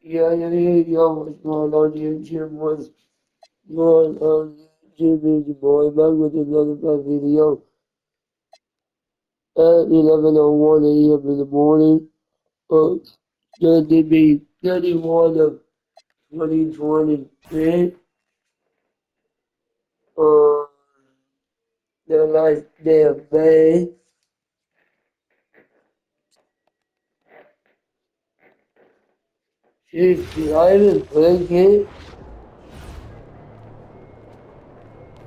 Yo, what's going on here, Jim? What's going on, Jim? Is your boy back with another video at 11:01 a.m. in the morning. Gonna be 31 of 2023. Uh, the last day of May. Jeez, I haven't played it.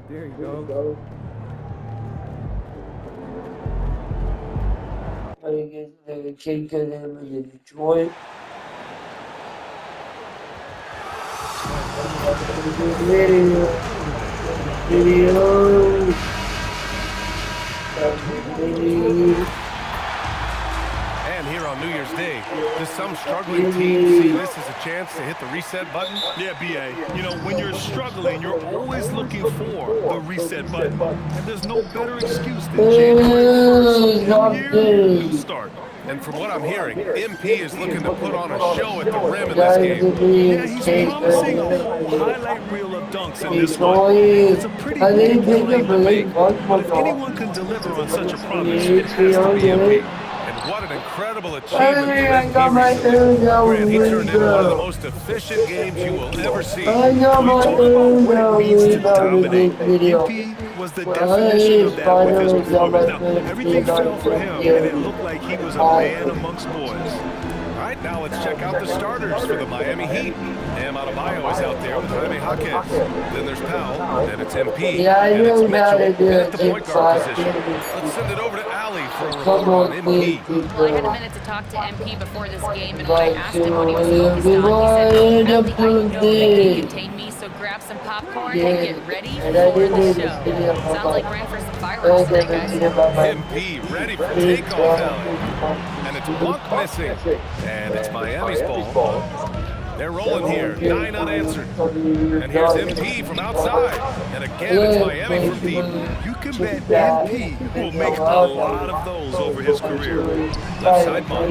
There you go. I guess the kid could have in Detroit. Video. And here on New Year's Day, does some struggling team see this as a chance to hit the reset button? Yeah, B.A. You know, when you're struggling, you're always looking for the reset button. And there's no better excuse than January 1st. New year, new start. And from what I'm hearing, MP is looking to put on a show at the rim in this game. Yeah, he's promising a whole highlight reel of dunks in this one. It's a pretty big claim to make, but if anyone can deliver on such a promise, it has to be MP. And what an incredible achievement for MP. Grant, he turned into one of the most efficient games you will ever see. We talk about what it means to dominate. MP was the definition of that with his performance. Now, everything fell for him, and it looked like he was a man amongst boys. All right, now let's check out the starters for the Miami Heat. Bam Adebayo is out there with Jaime Jaquez. Then there's Powell, then it's MP, and it's Mitchell at the point guard position. Let's send it over to Ali for a report on MP. Well, I had a minute to talk to MP before this game, and when I asked him what he was focused on, he said, "Really, I know they can contain me, so grab some popcorn and get ready for the show." Sounds like we're in for some fireworks today, guys. MP ready for takeoff, Ali. And it's Monk missing. And it's Miami's ball. They're rolling here, 9 unanswered. And here's MP from outside. And again, it's Miami from deep. You can bet MP will make a lot of those over his career. Left side Monk.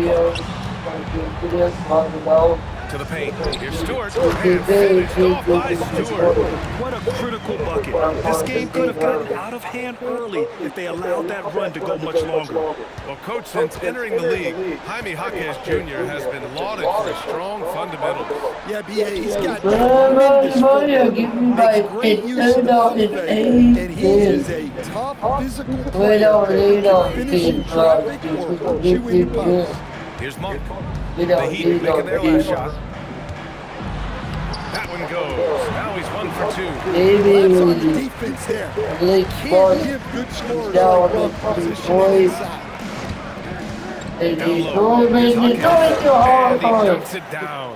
To the paint. Here's Stewart. And finished off by Stewart. What a critical bucket. This game could have gotten out of hand early if they allowed that run to go much longer. Well, Coach, since entering the league, Jaime Jaquez Jr. has been lauded for his strong fundamentals. Yeah, B.A., he's got tremendous footwork, makes great use of the footwork, and he is a tough physical player who finishes traffic or chewing pucks. Here's Monk. The Heat making their last shot. That one goes. Now he's 1 for 2. That's on the defense there. Can't give good scores like rough position inside. Down low. Here's Jaquez. And he dumps it down.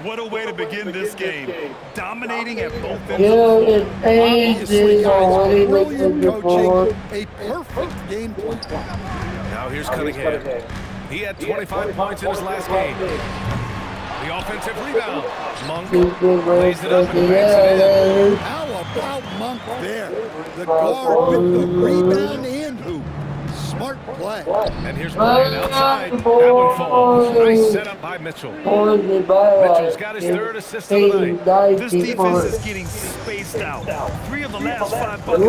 What a way to begin this game. Dominating at both ends Yeah, of the floor. Obviously, guys, brilliant coaching. A perfect game plan. Now here's Cunningham. He had 25 points in his last game. The offensive rebound. Monk lays it up and banks it in. How about Monk there? The guard with the rebound and hoop. Smart play. And here's Bryant outside. That one falls. Nice setup by Mitchell. Mitchell's got his 3rd assist of the night. This defense is getting spaced out. 3 of the last 5 buckets.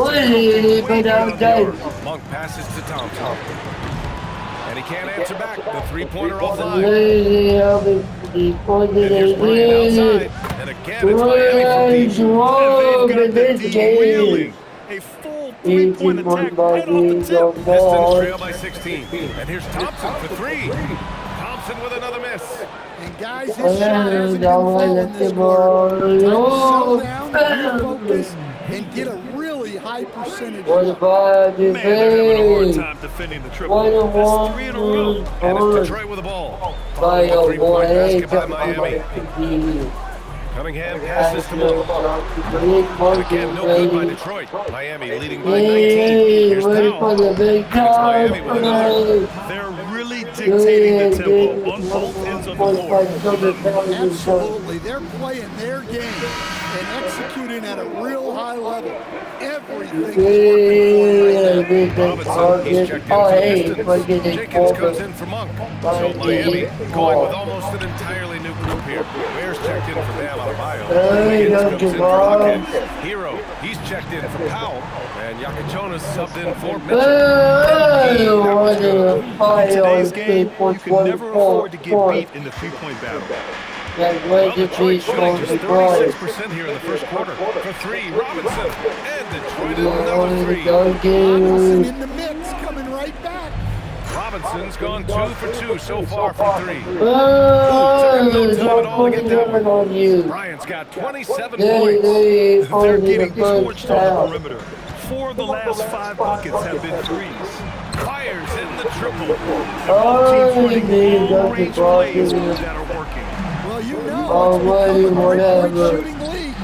Monk passes to Thompson. And he can't answer back. The three-pointer offline. And here's Bryant outside. And again, it's Miami from deep. And they've got the D wheeling. A full 3-point attack right off the tip. Pistons trail by 16. And here's Thompson for 3. Thompson with another miss. And guys, his shot hasn't been falling this quarter. Time to settle down, refocus, and get a really high percentage. What about Man, they're having a hard time defending the triple. That's 3 in a row. And it's Detroit with the ball. Following a 3-point basket by Miami. Cunningham passes to Monk. And again, no good by Detroit. Miami leading by 19. Here's Powell. And it's Miami with another. They're really dictating the tempo on both ends of the court. Absolutely. They're playing their game and executing at a real high level. Everything is working for them right now. Robinson, he's checked in for the Pistons. Jenkins comes in for Monk. So Miami going with almost an entirely new group here. checked in for Bam Adebayo. Hey, Wiggins Dr. comes in for Bob. Luka. Hero, he's checked in for Powell. And Yakachona's subbed in for Mitchell. In today's game, you can never afford to get beat in the three-point battle. Well, Detroit shooting just 36% here in the first quarter. For three, Robinson. And Detroit is another three. Robinson in the mix, coming right back. Robinson's gone 2 for 2 so far from three. Took him no time at all to get that one. Bryant's got 27 points. They're getting torched on the perimeter. 4 of the last 5 buckets have been threes. Fires in the triple. Both teams running long-range plays that are working. Well, you know, it's become a three-point shooting league.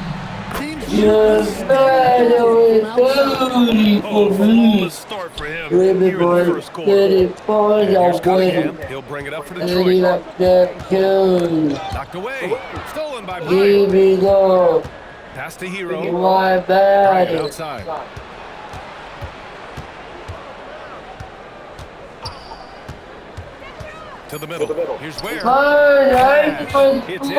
Teams shoot Oh, flawless start for him here in the first quarter. And here's Cunningham. He'll bring it up for Detroit. Knocked away. Stolen by Bryant. Pass to Hero. Bryant outside. To the middle. Here's where. It's MP picking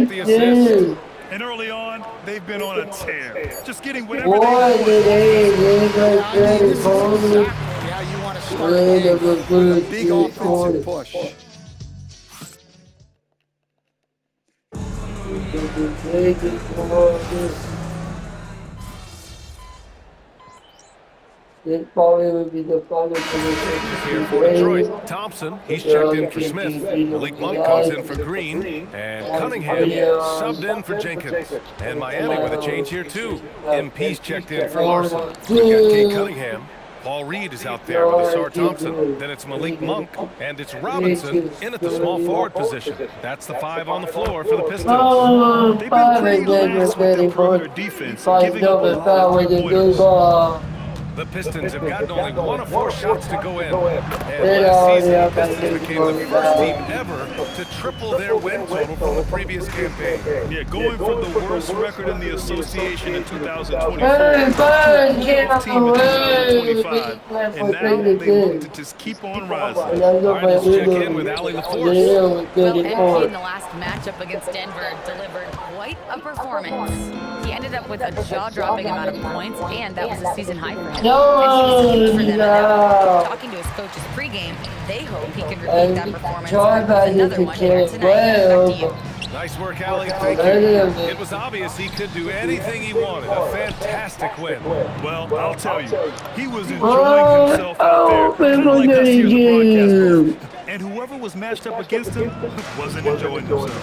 up the assist. And early on, they've been on a tear. Just getting whatever they want. This is exactly how you want to start a game with a big offensive push. It probably would be the final position. Here for Detroit, Thompson, he's checked in for Smith. Malik Monk comes in for Green. And Cunningham subbed in for Jenkins. And Miami with a change here too. MP's checked in for Larson. We've got Kate Cunningham. Paul Reed is out there with Asar Thompson. Then it's Malik Monk. And it's Robinson in at the small forward position. That's the 5 on the floor for the Pistons. They've been pretty lax with their perimeter defense, giving up a lot of three-pointers. The Pistons have gotten only 1 of 4 shots to go in. And last season, the Pistons became the first team ever to triple their win total from the previous campaign. Yeah, going from the worst record in the association in 2024 to the 12th team in 2025. And now they look to just keep on rising. All right, let's check in with Allie LaForce. Well, MP in the last matchup against Denver delivered quite a performance. He ended up with a jaw-dropping amount of points, and that was a season high for him. And he's huge for them now. Talking to his coaches pregame, they hope he can repeat that performance with another one here tonight. Back to you. Nice work, Allie. Thank you. It was obvious he could do anything he wanted. A fantastic win. Well, I'll tell you, he was enjoying himself out there, kind of like us here in the broadcast booth. And whoever was matched up against him wasn't enjoying themselves.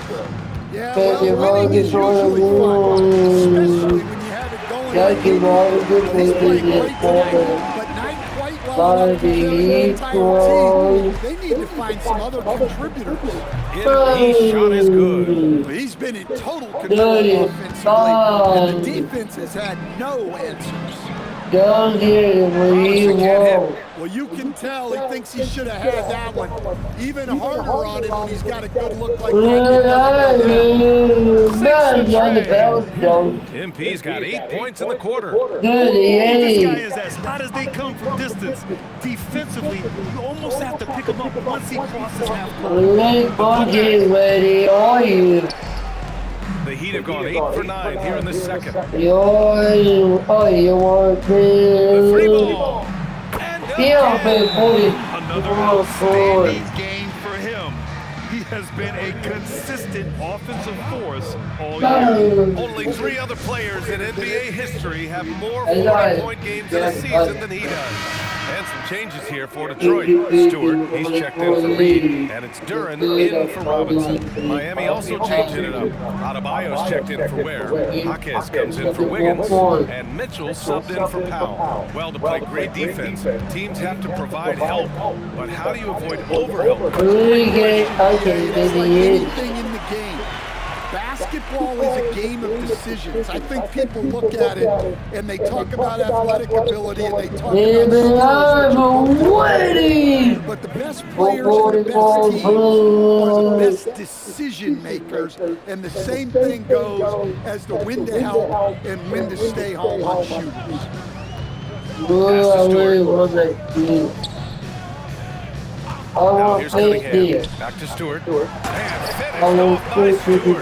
Yeah, well, winning is usually fun, especially when you have it going. He's playing great tonight, but not quite well enough to carry the entire team. They need to find some other contributors. His shot is good. He's been in total control offensively, and the defense has had no answers. Down here, Well, you can tell he thinks he should have had that one. Even harder on it when he's got a good look like that. MP's got 8 points in the quarter. This guy is as hot as they come from distance. Defensively, you almost have to pick him up once he crosses half court. Ready are you? The Heat have gone 8 for 9 here in the second. You want The free ball. Another outstanding game for him. He has been a consistent offensive force all year. Only 3 other players in NBA history have more 40-point games in a season than he does. And some changes here for Detroit. Stewart, he's checked in for Reed, and it's Duran in for Robinson. Miami also changing it up. Adebayo's checked in for Ware. Jaquez comes in for Wiggins, and Mitchell subbed in for Powell. Well, to play great defense, teams have to provide help. But how do you avoid overhelp? It's like anything in the game. Basketball is a game of decisions. I think people look at it and they talk about athletic ability and they talk about skills. But the best players and the best teams are the best decision makers. And the same thing goes as to when to help and when to stay home on shooters. Pass to Stewart. Now here's Cunningham. Back to Stewart. And finished off by Stewart.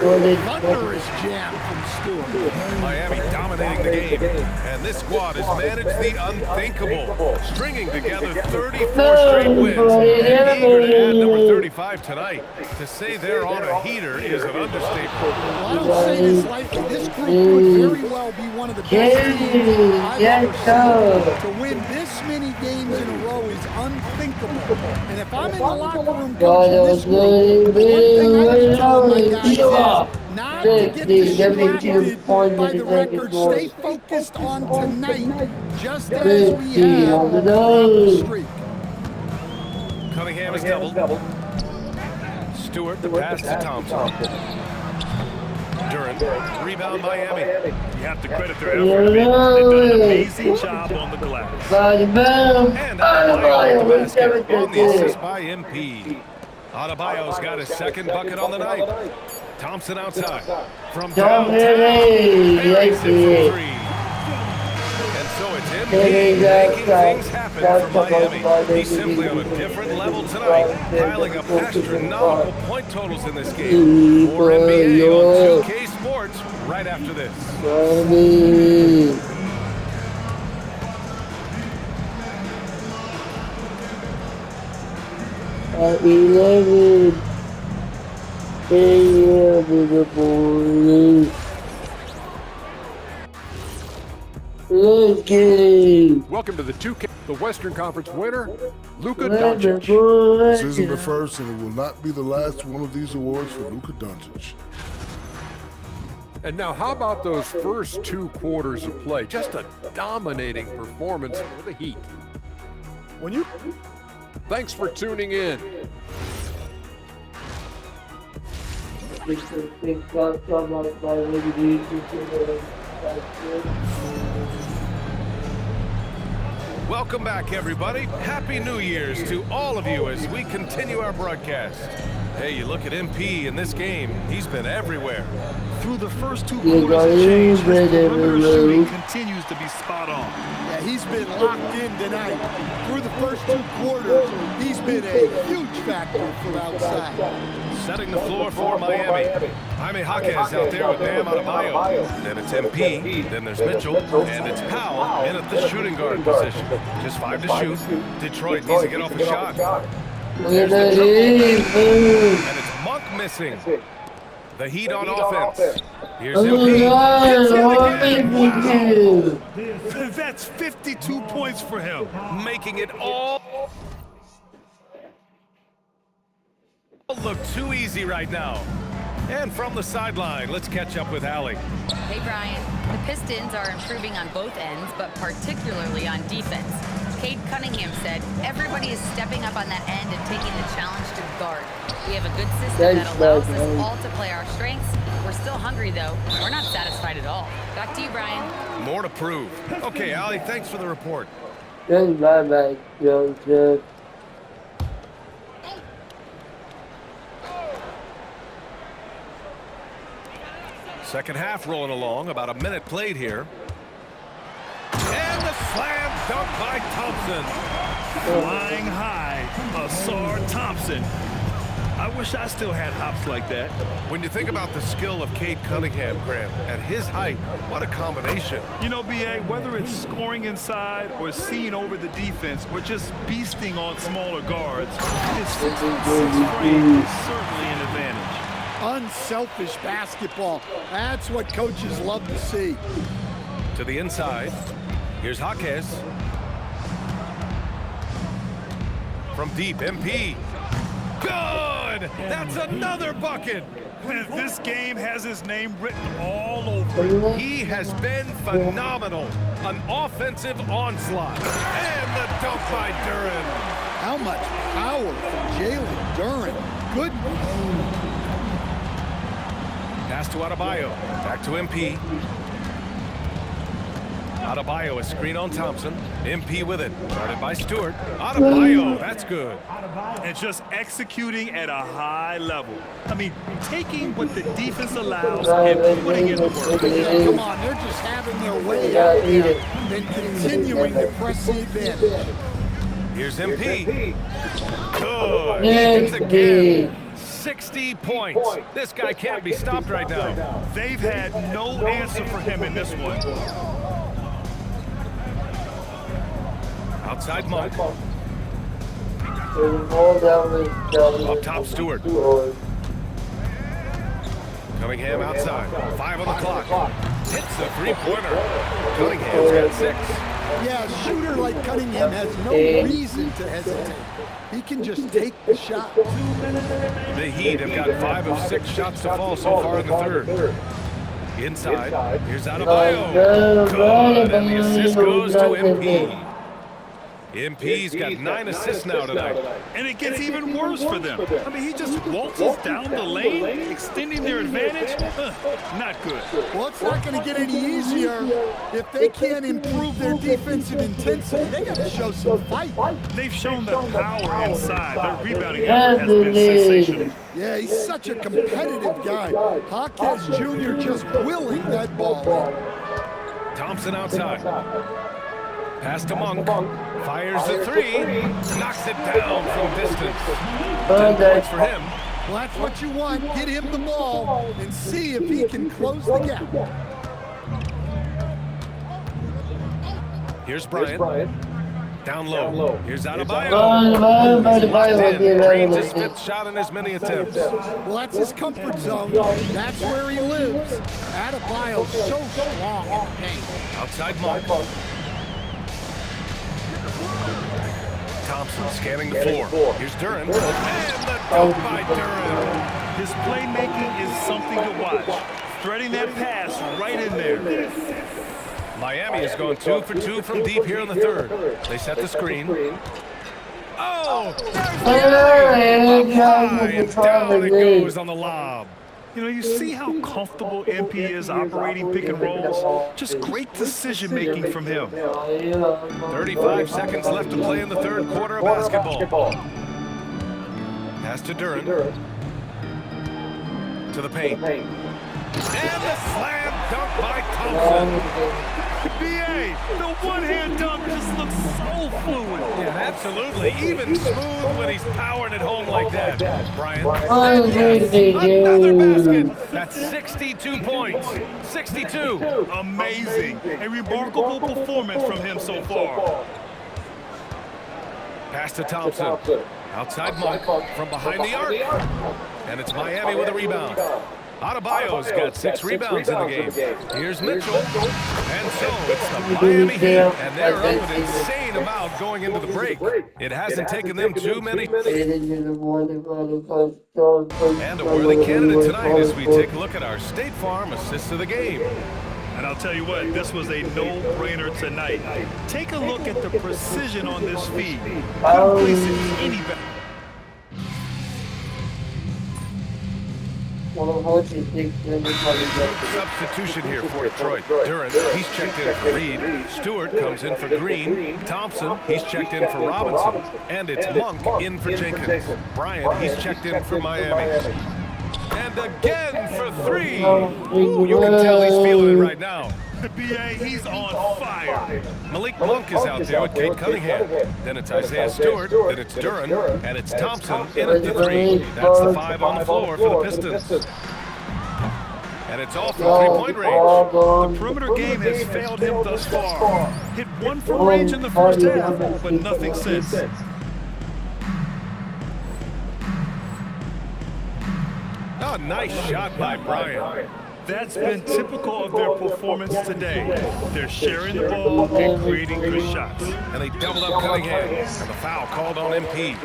Thunderous jam from Stewart. Miami dominating the game. And this squad has managed the unthinkable, stringing together 34 straight wins and eager to add number 35 tonight. To say they're on a heater is an understatement. Well, I don't say this lightly. This group could very well be one of the best teams I've ever seen. To win this many games in a row is unthinkable. And if I'm in the locker room coaching this group, the one thing I can tell my guys is not to get distracted by the record. Stay focused on tonight, just as we have throughout the streak. Cunningham is doubled. Stewart, the pass to Thompson. Duran, rebound Miami. You have to credit their effort. They've done an amazing job on the glass. And Adebayo with the basket on the assist by MP. Adebayo's got his second bucket on the night. Thompson outside. From downtown. Buries it for three. And so it's MP making things happen for Miami. He's simply on a different level tonight, piling up astronomical point totals in this game. More NBA on 2K Sports right after this. At 11 a.m. in the morning. Let's get it. Welcome to the 2K, the Western Conference winner, Luka Let the Doncic. boys This isn't the first and it will not be the last one of these awards for Luka Doncic. And now, how about those first 2 quarters of play? Just a dominating performance for the Heat. Thanks for tuning in. Welcome back, everybody. Happy New Year's to all of you as we continue our broadcast. Hey, you look at MP in this game, he's been everywhere. Through the first 2 quarters of change, his perimeter shooting continues to be spot on. Yeah, he's been locked in tonight. Through the first 2 quarters, he's been a huge factor from outside. Setting the floor for Miami. Jaime Jaquez out there with Bam Adebayo. Then it's MP, then there's Mitchell, and it's Powell in at the shooting guard position. Just 5 to shoot. Detroit needs to get off a shot. There's the triple. And it's Monk missing. The Heat on offense. Here's MP. Wow. That's 52 points for him. Making it all look too easy right now. And from the sideline, let's catch up with Allie. Hey, Brian. The Pistons are improving on both ends, but particularly on defense. Cade Cunningham said everybody is stepping up on that end and taking the challenge to guard. We have a good system that allows us all to play our strengths. We're still hungry, though. We're not satisfied at all. Back to you, Brian. More to prove. Okay, Allie, thanks for the report. That's my bad, Joseph. Second half rolling along, about a minute played here. And the slam dunk by Thompson. Flying high, Asar Thompson. I wish I still had hops like that. When you think about the skill of Cade Cunningham, Grant, at his height, what a combination. You know, B.A., whether it's scoring inside or seeing over the defense or just beasting on smaller guards, his 6'6" frame is certainly an advantage. Unselfish basketball. That's what coaches love to see. To the inside. Here's Jaquez. From deep, MP. Good! That's another bucket! And this game has his name written all over it. He has been phenomenal. An offensive onslaught. And the dunk by Duran. How much power from Jalen Duran. Goodness. Pass to Adebayo. Back to MP. Adebayo, a screen on Thompson. MP with it. Guarded by Stewart. Adebayo, that's good. And just executing at a high level. I mean, taking what the defense allows and putting it to work. Come on, they're just having their way out there and continuing to press the advantage. Here's MP. Good. He hits again. 60 points. This guy can't be stopped right now. They've had no answer for him in this one. Outside Monk. Up top Stewart. Cunningham outside. 5 on the clock. Hits the three-pointer. Cunningham's got 6. Yeah, a shooter like Cunningham has no reason to hesitate. He can just take the shot. The Heat have got 5 of 6 shots to fall so far in the third. Inside. Here's Adebayo. Good. And the assist goes to MP. MP's got 9 assists now tonight. And it gets even worse for them. I mean, he just waltzes down the lane, extending their advantage. Not good. Well, it's not going to get any easier if they can't improve their defensive intensity. They got to show some fight. They've shown the power inside. Their rebounding effort has been sensational. Yeah, he's such a competitive guy. Hawkes Jr. just willing that ball in. Thompson outside. Pass to Monk. Fires the 3. Knocks it down from distance. 10 points for him. Well, that's what you want. Get him the ball and see if he can close the gap. Here's Bryant. Down low. Here's Adebayo. Drains his 5th shot in as many attempts. Well, that's his comfort zone. That's where he lives. Adebayo's so strong in the paint. Outside Monk. Thompson scanning the floor. Here's Duran. And the dunk by Duran. His playmaking is something to watch. Threading that pass right in there. Miami has gone 2 for 2 from deep here in the third. They set the screen. Oh! There's the alley! And down it goes on the lob. You know, you see how comfortable MP is operating pick and rolls. Just great decision-making from him. 35 seconds left to play in the third quarter of basketball. Pass to Duran. To the paint. And the slam dunk by Thompson. BA, the one-hand dunk just looks so fluid. Yeah, absolutely. Even smooth when he's powering it home like that. Bryant. Another basket. That's 62 points. 62. Amazing. A remarkable performance from him so far. Pass to Thompson. Outside Monk from behind the arc. And it's Miami with a rebound. Adebayo's got 6 rebounds in the game. Here's Mitchell. And so it's the Miami Heat. And they're up an insane amount going into the break. It hasn't taken them too many. And a worthy candidate tonight as we take a look at our State Farm assists of the game. And I'll tell you what, this was a no-brainer tonight. Take a look at the precision on this feed. Couldn't place it any better. Substitution here for Detroit. Duran, he's checked in for Reed. Stewart comes in for Green. Thompson, he's checked in for Robinson. And it's Monk in for Jenkins. Bryant, he's checked in for Miami. And again for 3. Ooh, you can tell he's feeling it right now. BA, he's on fire. Malik Monk is out there with Kate Cunningham. Then it's Isaiah Stewart. Then it's Duran. And it's Thompson in at the 3. That's the 5 on the floor for the Pistons. And it's all from three-point range. The perimeter game has failed him thus far. Hit 1 from range in the first half, but nothing since. Oh, nice shot by Bryant. That's been typical of their performance today. They're sharing the ball and creating good shots. And they doubled up Cunningham. And the foul called on MP.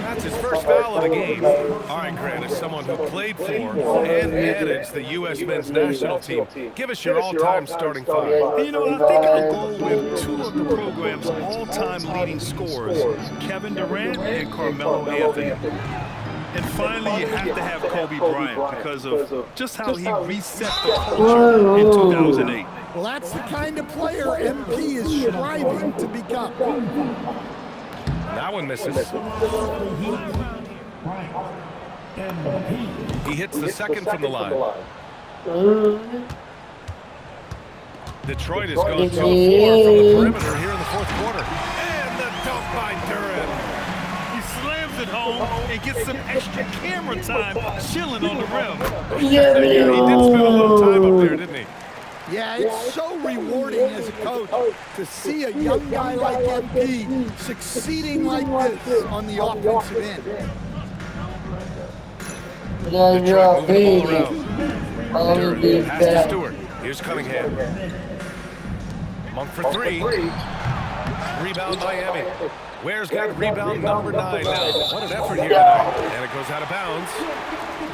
That's his first foul of the game. All right, Grant, as someone who played for and managed the U.S. men's national team, give us your all-time starting 5. You know, I think I'll go with 2 of the program's all-time leading scorers, Kevin Durant and Carmelo Anthony. And finally, you have to have Kobe Bryant because of just how he reset the culture in 2008. Well, that's the kind of player MP is striving to become. That one misses. He hits the second from the line. Detroit has gone 2 of 4 from the perimeter here in the fourth quarter. And the dunk by Durant. He slams it home and gets some extra camera time chilling on the rim. Yeah, He did spend a little time up there, didn't he? Yeah, it's so rewarding as a coach to see a young guy like MP succeeding like this on the offensive end. Detroit moving the ball around. Durant, pass to Stewart. Here's Cunningham. Monk for three. Rebound Miami. Ware's got rebound number 9 now. What an effort here tonight. And it goes out of bounds.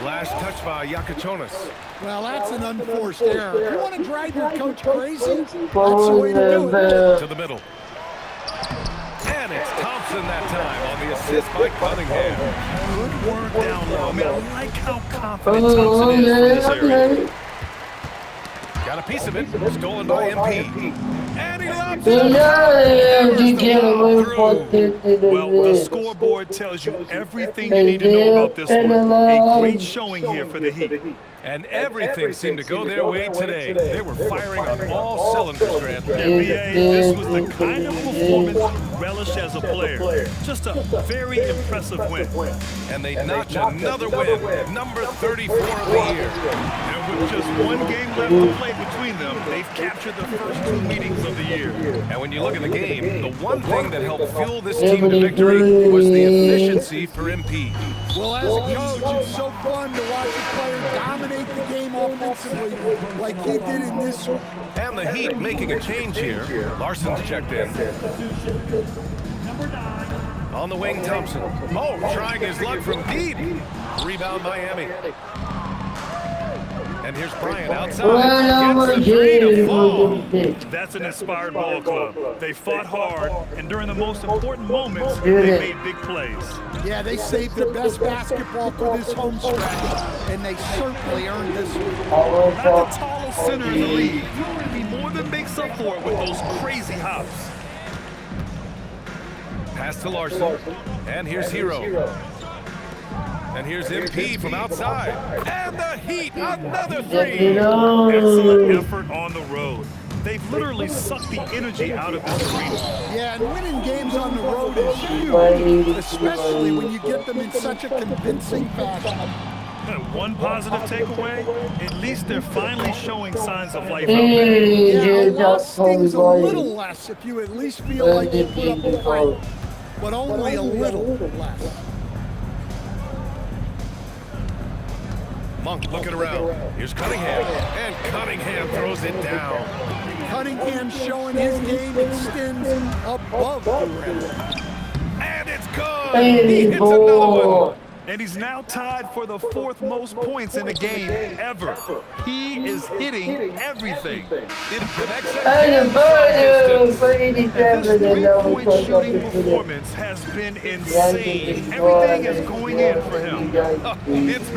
Last touch by Yakachonis. Well, that's an unforced error. If you want to drive your coach crazy, that's the way to do it. To the middle. And it's Thompson that time on the assist by Cunningham. Good work down low. I mean, I like how confident Thompson is from this area. Got a piece of it. Stolen by MP. And he lobs it. Well, the scoreboard tells you everything you need to know about this one. A great showing here for the Heat. And everything seemed to go their way today. They were firing on all cylinders, Grant. NBA, this was the kind of performance you relish as a player. Just a very impressive win. And they notch another win, number 34 of the year. And with just one game left to play between them, they've captured the first 2 meetings of the year. And when you look at the game, the one thing that helped fuel this team to victory was the efficiency for MP. Well, as a coach, it's so fun to watch a player dominate the game offensively like he did in this one. And the Heat making a change here. Larson's checked in. On the wing, Thompson. Oh, trying his luck from deep. Rebound, Miami. And here's Bryant outside. Gets the three to fall. That's an inspired ball club. They fought hard, and during the most important moments, they made big plays. Yeah, they saved their best basketball for this home stretch, and they certainly earned this one. Not the tallest center in the league. He more than makes up for it with those crazy hops. Pass to Larson. And here's Hero. And here's MP from outside. And the Heat, another three. Excellent effort on the road. They've literally sucked the energy out of this arena. Yeah, and winning games on the road is huge, especially when you get them in such a convincing fashion. One positive takeaway, at least they're finally showing signs of life out there. Yeah, a loss stings a little less if you at least feel like you put up a fight, but only a little less. Monk looking around. Here's Cunningham. And Cunningham throws it down. Cunningham showing his game extends above the rim. And it's good. He hits another one. And he's now tied for the 4th most points in the game ever. He is hitting everything. It connects at this three-point shooting performance has been insane. Everything is going in for him. It's